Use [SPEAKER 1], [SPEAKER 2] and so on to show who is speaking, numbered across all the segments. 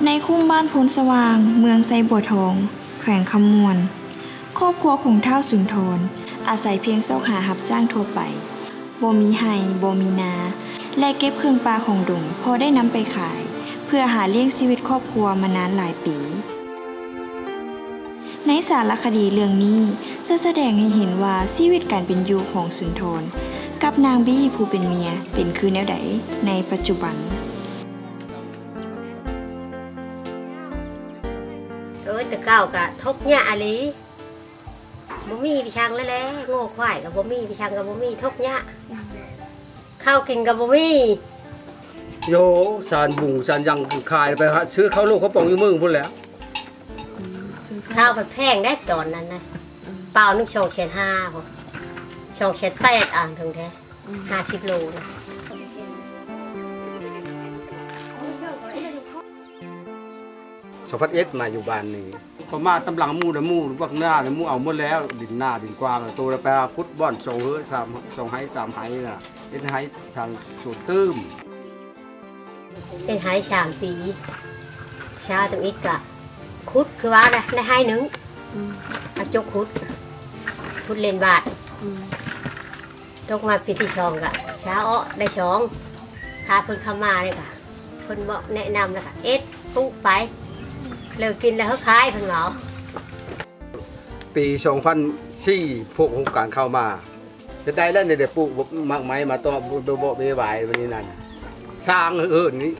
[SPEAKER 1] ในคุ้มบ้านโพนสว่างเมืองไซบัวทองแขวงคำมวนครอบครัวของท้าวสุนทรอาศัยเพียงซอกหารับจ้างทั่วไปบ่มีไห่บ่มีนาและเก็บเครื่องปลาของดงพอได้นำไปขายเพื่อหาเลี้ยงชีวิตครอบครัวมานานหลายปีในสารคดีเรื่องนี้จะแสดงให้เห็นว่าชีวิตการเป็นอยู่ของสุนทรกับนางบี้ผู้เป็นเมียเป็นคือแนวใดในปัจจุบัน
[SPEAKER 2] แต่เก่ากะทกเนี่ยอะไรบ่มีพิชังแล้วแหละโง่ควายกับบ่มีพิชังกับบ่มีทกเนี่ยข้าวกินกับบ่มี
[SPEAKER 3] โยสารบุ่งสารยังขายไปฮะซื้อข้าวลูกเขาปองอยู่มือพุ่นแล้ว
[SPEAKER 2] ข้าวมันแพงได้ตอนนั้นนะเปล่านึก2,500พอ2,800อ่างถึงแท้50 โลนะ
[SPEAKER 3] 2001มาอยู่บ้านนี้พอมาตำหลังมูนะมูวักหน้านะมูเอาหมดแล้วดินหน้าดินกว้างตัวละไปพุทธบ่อน2เฮ้3ไห้3ไห้น่ะเฮ็ดให้ทางสูตรตื้ม
[SPEAKER 2] เป็นหาย3 ปีชาตรงอีกกะคุดคือว่าได้ให้นึงจกคุดเล่นบาทตกมาปีที่2กะช้าอ้อได้2พาเพิ่นเข้ามาเลยกะเพิ่นบอกแนะนำแล้วกะปุ๊ไปเลิกกินแล้วเขาขายเพิ่นบอก
[SPEAKER 3] ปี2004พวกโครงการเข้ามาจะได้แล้วเนี่ยเดี๋ยวปลูกมากไม้มาต่อโบเบวายวันนี้นั่นสร้างนี้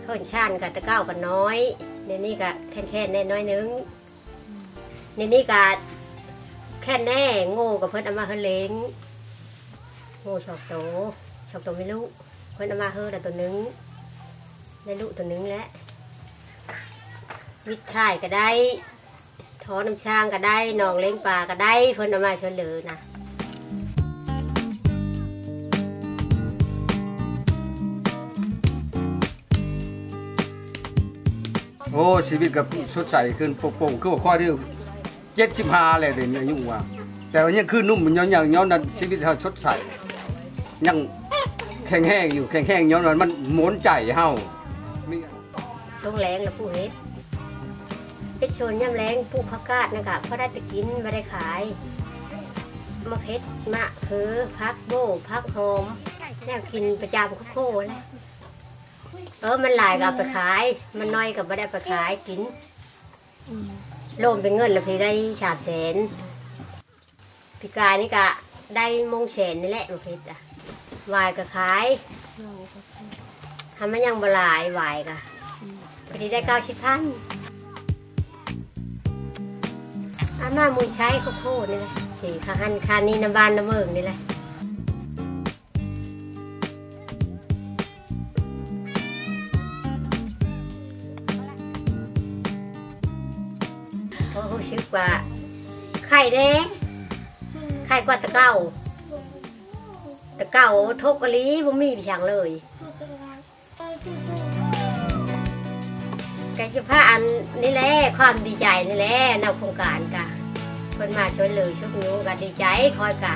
[SPEAKER 2] คนชาญกับตะเก้ากันน้อยในนี่ก็แค่แน่น้อยนึงในนี่ก็แค่แน่โง่กับเพิ่นเอามาเฮเล้งโง่ชอบโตไม่รู้เพิ่นเอามาเฮแต่ตัวนึงได้ลูกตัวนึงแล้ววิทย์ถ่ายก็ได้ทอน้ำช่างก็ได้หนองเล้งปลาก็ได้เพิ่นเอามาเฉลยนะ
[SPEAKER 3] โอ้ชีวิตกับสดใสขึ้นโป่งคือว่าข้อที่75เลยเดี๋ยวนี้อายุว่าแต่ว่ายังคือนุ่มมันย้อนนั้นชีวิตเขาสดใสยังแข็งแห้งอยู่แข็งแห้งย้อนมันหมุนใจเฮา
[SPEAKER 2] ช่วงแรงแล้วผู้เฮ็ดเป็นชนย่ำแรงปลูกผักกาดนะคะเพราะได้จะกินไม่ได้ขายมะเขือมะเขือพักโบพักหอมแนวกินประจำโค้ๆเลยมันหลายกับไปขายมันน้อยกับไม่ได้ไปขายกินโลมเป็นเงินแล้วพี่ได้300,000พี่กายนี่กะได้100,000นี่แหละมะเขือวายก็ขายทำมันยังบลายวายกะพอดีได้90,000มามุยใช้โค้ๆนี่แหละสี่คันนี้น้ำบานน้ำเมืองนี่แหละเพราะรู้สึกว่าไข่แดงไข่กว่าตะเก้าทกกะลีบ่มีพี่ช่างเลยแกจะพาอันนี่แหละความดีใจนี่แหละนำโครงการกะคนมาช่วยเหลือชุบนิ้วกันดีใจคอยกะ